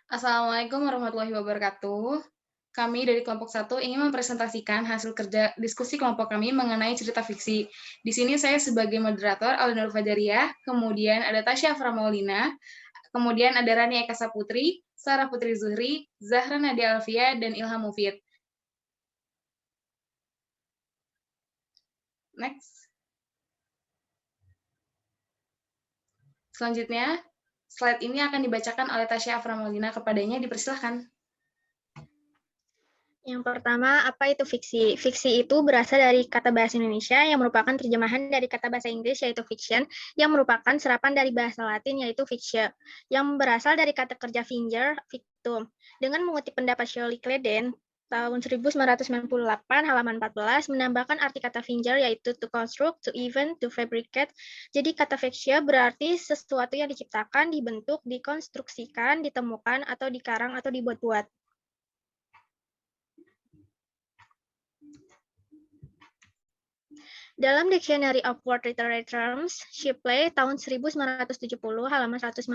Assalamualaikum warahmatullahi wabarakatuh. Kami dari kelompok satu ingin mempresentasikan hasil kerja diskusi kelompok kami mengenai cerita fiksi. Di sini saya sebagai moderator Alda Nur Fajaria, kemudian ada Tasya Afra Maulina, kemudian ada Rani Eka Saputri, Sarah Putri Zuhri, Zahra Nadia Alfia, dan Ilham Mufid. Next. Selanjutnya, slide ini akan dibacakan oleh Tasya Afra Maulina. Kepadanya dipersilahkan. Yang pertama, apa itu fiksi? Fiksi itu berasal dari kata bahasa Indonesia yang merupakan terjemahan dari kata bahasa Inggris yaitu fiction, yang merupakan serapan dari bahasa Latin yaitu fictio, yang berasal dari kata kerja finger, victum. Dengan mengutip pendapat Shirley Clayden, tahun 1998, halaman 14, menambahkan arti kata finger yaitu to construct, to even, to fabricate. Jadi kata fictio berarti sesuatu yang diciptakan, dibentuk, dikonstruksikan, ditemukan, atau dikarang, atau dibuat-buat. Dalam Dictionary of World Literary Terms, Shipley tahun 1970 halaman 119,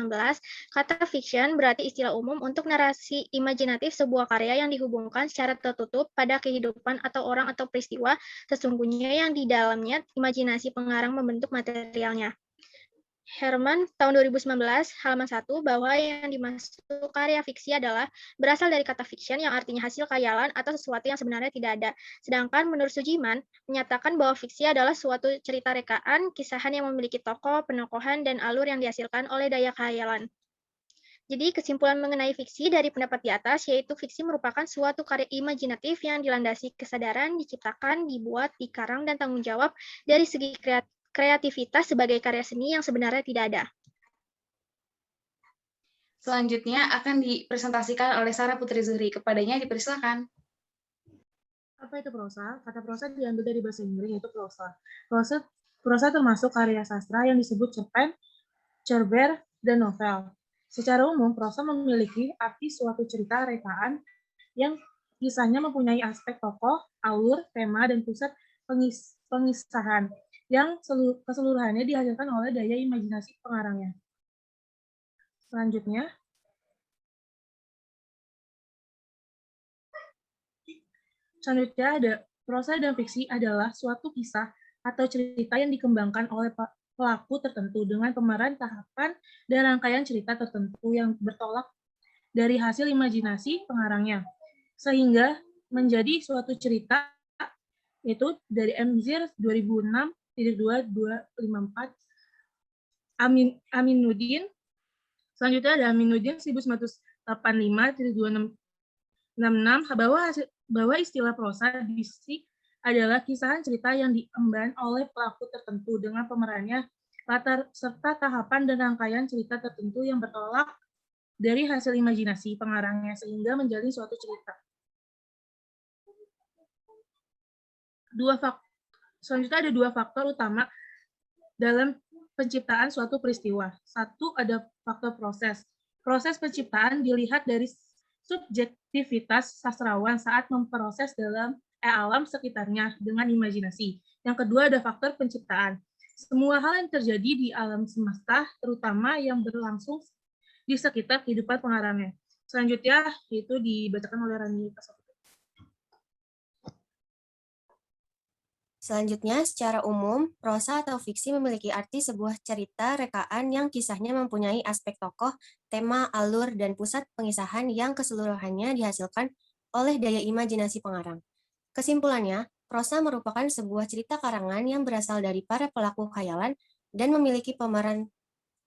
kata fiction berarti istilah umum untuk narasi imajinatif sebuah karya yang dihubungkan secara tertutup pada kehidupan atau orang atau peristiwa sesungguhnya yang di dalamnya imajinasi pengarang membentuk materialnya. Herman tahun 2019 halaman 1 bahwa yang dimaksud karya fiksi adalah berasal dari kata fiction yang artinya hasil khayalan atau sesuatu yang sebenarnya tidak ada. Sedangkan menurut Sujiman menyatakan bahwa fiksi adalah suatu cerita rekaan, kisahan yang memiliki tokoh, penokohan, dan alur yang dihasilkan oleh daya khayalan. Jadi kesimpulan mengenai fiksi dari pendapat di atas yaitu fiksi merupakan suatu karya imajinatif yang dilandasi kesadaran, diciptakan, dibuat, dikarang, dan tanggung jawab dari segi kreativitas sebagai karya seni yang sebenarnya tidak ada. Selanjutnya akan dipresentasikan oleh Sarah Putri Zuhri. Kepadanya dipersilakan. Apa itu prosa? Kata prosa diambil dari bahasa Inggris yaitu prosa. Prosa termasuk karya sastra yang disebut cerpen, cerber, dan novel. Secara umum, prosa memiliki arti suatu cerita rekaan yang kisahnya mempunyai aspek tokoh, alur, tema, dan pusat pengisahan yang keseluruhannya dihasilkan oleh daya imajinasi pengarangnya. Selanjutnya, ada prosa dan fiksi adalah suatu kisah atau cerita yang dikembangkan oleh pelaku tertentu dengan pemeran tahapan dan rangkaian cerita tertentu yang bertolak dari hasil imajinasi pengarangnya, sehingga menjadi suatu cerita itu dari MZIR 2006-2254 Aminuddin. Selanjutnya ada Aminuddin 1985-2666 bahwa istilah prosa bisik adalah kisahan cerita yang diemban oleh pelaku tertentu dengan pemerannya latar serta tahapan dan rangkaian cerita tertentu yang bertolak dari hasil imajinasi pengarangnya sehingga menjadi suatu cerita. Selanjutnya ada dua faktor utama dalam penciptaan suatu peristiwa. Satu, ada faktor proses. Proses penciptaan dilihat dari subjektivitas sastrawan saat memproses alam sekitarnya dengan imajinasi. Yang kedua, ada faktor penciptaan. Semua hal yang terjadi di alam semesta, terutama yang berlangsung di sekitar kehidupan pengarangnya. Selanjutnya, itu dibacakan oleh Rani Eka Saputri. Selanjutnya, secara umum, prosa atau fiksi memiliki arti sebuah cerita rekaan yang kisahnya mempunyai aspek tokoh, tema, alur, dan pusat pengisahan yang keseluruhannya dihasilkan oleh daya imajinasi pengarang. Kesimpulannya, prosa merupakan sebuah cerita karangan yang berasal dari para pelaku khayalan dan memiliki pemeran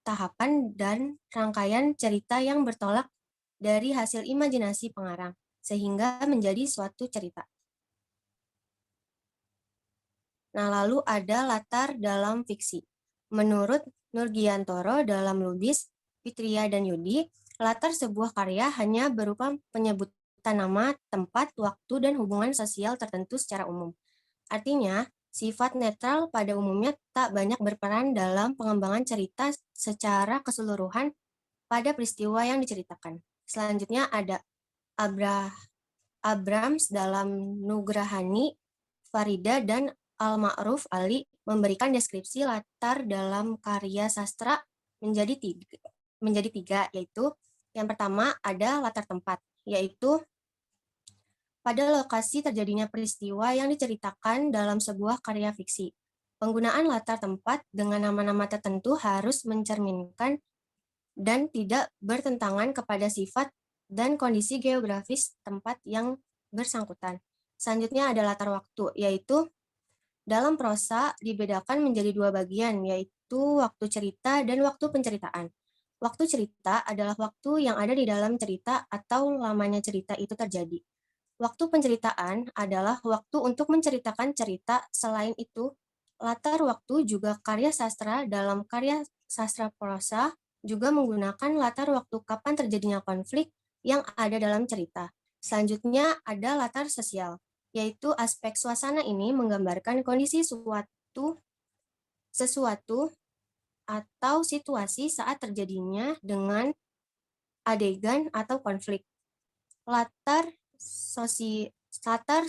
tahapan dan rangkaian cerita yang bertolak dari hasil imajinasi pengarang, sehingga menjadi suatu cerita. Nah, lalu ada latar dalam fiksi. Menurut Nurgiantoro dalam Lubis, Fitria, dan Yudi, latar sebuah karya hanya berupa penyebutan nama, tempat, waktu, dan hubungan sosial tertentu secara umum. Artinya, sifat netral pada umumnya tak banyak berperan dalam pengembangan cerita secara keseluruhan pada peristiwa yang diceritakan. Selanjutnya ada Abrams dalam Nugrahani, Farida, dan Al-Ma'ruf Ali memberikan deskripsi latar dalam karya sastra menjadi tiga, yaitu Yang pertama ada latar tempat, yaitu pada lokasi terjadinya peristiwa yang diceritakan dalam sebuah karya fiksi. Penggunaan latar tempat dengan nama-nama tertentu harus mencerminkan dan tidak bertentangan kepada sifat dan kondisi geografis tempat yang bersangkutan. Selanjutnya ada latar waktu, yaitu dalam prosa dibedakan menjadi dua bagian, yaitu waktu cerita dan waktu penceritaan. Waktu cerita adalah waktu yang ada di dalam cerita atau lamanya cerita itu terjadi. Waktu penceritaan adalah waktu untuk menceritakan cerita. Selain itu, latar waktu juga karya sastra. Dalam karya sastra prosa juga menggunakan latar waktu kapan terjadinya konflik yang ada dalam cerita. Selanjutnya ada latar sosial, yaitu aspek suasana ini menggambarkan kondisi sesuatu atau situasi saat terjadinya dengan adegan atau konflik. Latar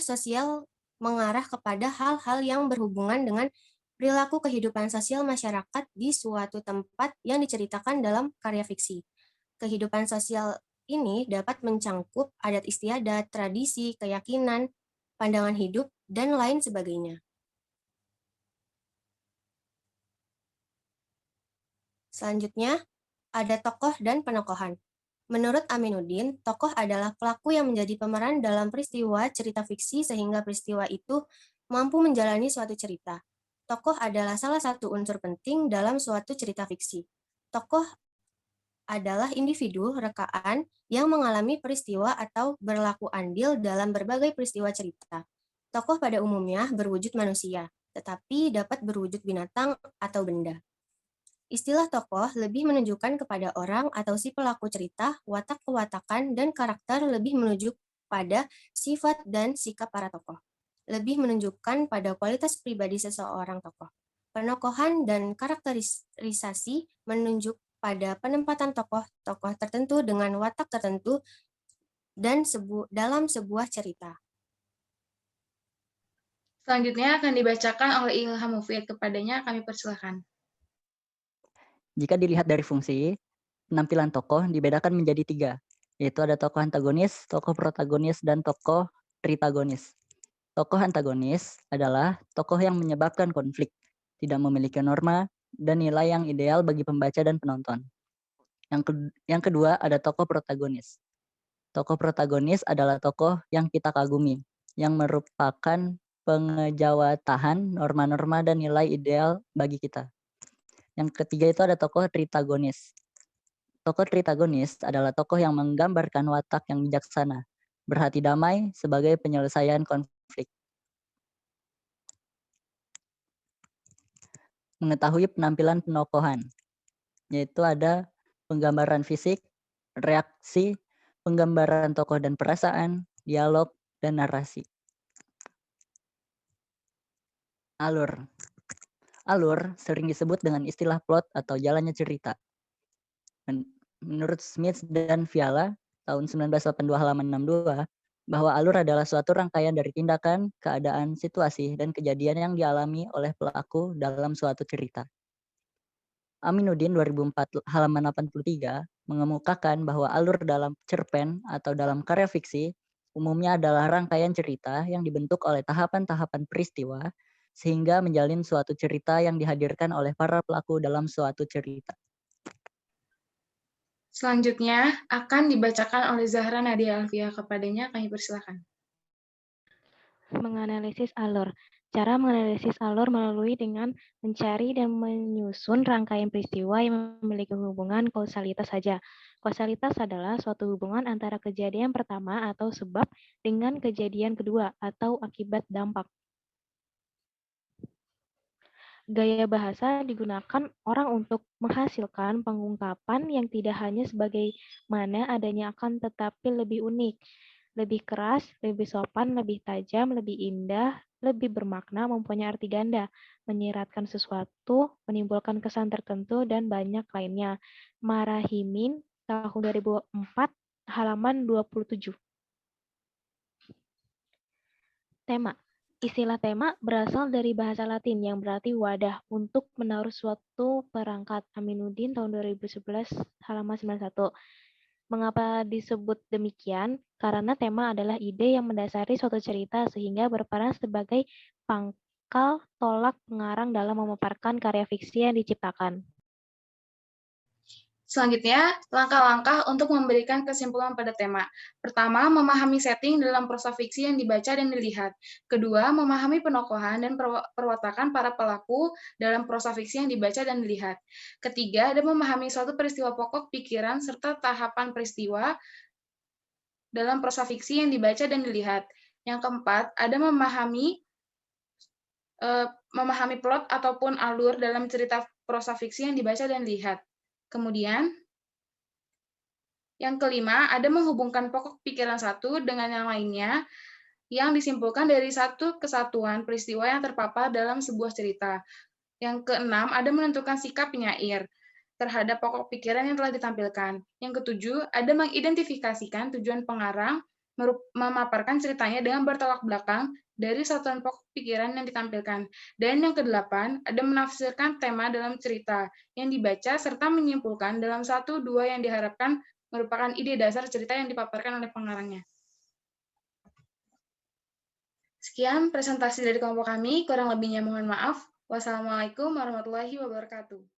sosial mengarah kepada hal-hal yang berhubungan dengan perilaku kehidupan sosial masyarakat di suatu tempat yang diceritakan dalam karya fiksi. Kehidupan sosial ini dapat mencangkup adat istiadat, tradisi, keyakinan, pandangan hidup, dan lain sebagainya. Selanjutnya, ada tokoh dan penokohan. Menurut Aminuddin, tokoh adalah pelaku yang menjadi pemeran dalam peristiwa cerita fiksi sehingga peristiwa itu mampu menjalani suatu cerita. Tokoh adalah salah satu unsur penting dalam suatu cerita fiksi. Tokoh adalah individu rekaan yang mengalami peristiwa atau berlaku andil dalam berbagai peristiwa cerita. Tokoh pada umumnya berwujud manusia, tetapi dapat berwujud binatang atau benda. Istilah tokoh lebih menunjukkan kepada orang atau si pelaku cerita, watak kewatakan dan karakter lebih menuju pada sifat dan sikap para tokoh. Lebih menunjukkan pada kualitas pribadi seseorang tokoh. Penokohan dan karakterisasi menunjuk pada penempatan tokoh-tokoh tertentu dengan watak tertentu dan dalam sebuah cerita. Selanjutnya akan dibacakan oleh Ilham Mufid. Kepadanya kami persilakan. Jika dilihat dari fungsi, penampilan tokoh dibedakan menjadi 3, yaitu ada tokoh antagonis, tokoh protagonis, dan tokoh tritagonis. Tokoh antagonis adalah tokoh yang menyebabkan konflik, tidak memiliki norma, dan nilai yang ideal bagi pembaca dan penonton. Yang kedua ada tokoh protagonis. Tokoh protagonis adalah tokoh yang kita kagumi, yang merupakan pengejawatahan norma-norma dan nilai ideal bagi kita. Yang ketiga itu ada tokoh tritagonis. Tokoh tritagonis adalah tokoh yang menggambarkan watak yang bijaksana, berhati damai sebagai penyelesaian konflik. Mengetahui penampilan penokohan, yaitu ada penggambaran fisik, reaksi, penggambaran tokoh dan perasaan, dialog, dan narasi. Alur. Alur sering disebut dengan istilah plot atau jalannya cerita. Menurut Smith dan Fiala, tahun 1982 halaman 62, bahwa alur adalah suatu rangkaian dari tindakan, keadaan, situasi, dan kejadian yang dialami oleh pelaku dalam suatu cerita. Aminuddin 2004 halaman 83 mengemukakan bahwa alur dalam cerpen atau dalam karya fiksi umumnya adalah rangkaian cerita yang dibentuk oleh tahapan-tahapan peristiwa sehingga menjalin suatu cerita yang dihadirkan oleh para pelaku dalam suatu cerita. Selanjutnya akan dibacakan oleh Zahra Nadia Alfia. Kepadanya kami persilakan. Menganalisis alur. Cara menganalisis alur melalui dengan mencari dan menyusun rangkaian peristiwa yang memiliki hubungan kausalitas saja. Kausalitas adalah suatu hubungan antara kejadian pertama atau sebab dengan kejadian kedua atau akibat dampak. Gaya bahasa digunakan orang untuk menghasilkan pengungkapan yang tidak hanya sebagaimana adanya akan tetapi lebih unik, lebih keras, lebih sopan, lebih tajam, lebih indah, lebih bermakna, mempunyai arti ganda, menyiratkan sesuatu, menimbulkan kesan tertentu, dan banyak lainnya. Marahimin, tahun 2004, halaman 27. Tema. Istilah tema berasal dari bahasa Latin yang berarti wadah untuk menaruh suatu perangkat. Aminuddin tahun 2011 halaman 91. Mengapa disebut demikian? Karena tema adalah ide yang mendasari suatu cerita sehingga berperan sebagai pangkal tolak pengarang dalam memaparkan karya fiksi yang diciptakan. Selanjutnya, langkah-langkah untuk memberikan kesimpulan pada tema. Pertama, memahami setting dalam prosa fiksi yang dibaca dan dilihat. Kedua, memahami penokohan dan perwatakan para pelaku dalam prosa fiksi yang dibaca dan dilihat. Ketiga, ada memahami suatu peristiwa pokok pikiran serta tahapan peristiwa dalam prosa fiksi yang dibaca dan dilihat. Yang keempat, ada memahami plot ataupun alur dalam cerita prosa fiksi yang dibaca dan dilihat. Kemudian, yang kelima, ada menghubungkan pokok pikiran satu dengan yang lainnya yang disimpulkan dari satu kesatuan peristiwa yang terpapar dalam sebuah cerita. Yang keenam, ada menentukan sikap penyair terhadap pokok pikiran yang telah ditampilkan. Yang ketujuh, ada mengidentifikasikan tujuan pengarang memaparkan ceritanya dengan bertolak belakang dari satuan pokok pikiran yang ditampilkan. Dan yang kedelapan, ada menafsirkan tema dalam cerita yang dibaca serta menyimpulkan dalam satu dua yang diharapkan merupakan ide dasar cerita yang dipaparkan oleh pengarangnya. Sekian presentasi dari kelompok kami, kurang lebihnya mohon maaf. Wassalamualaikum warahmatullahi wabarakatuh.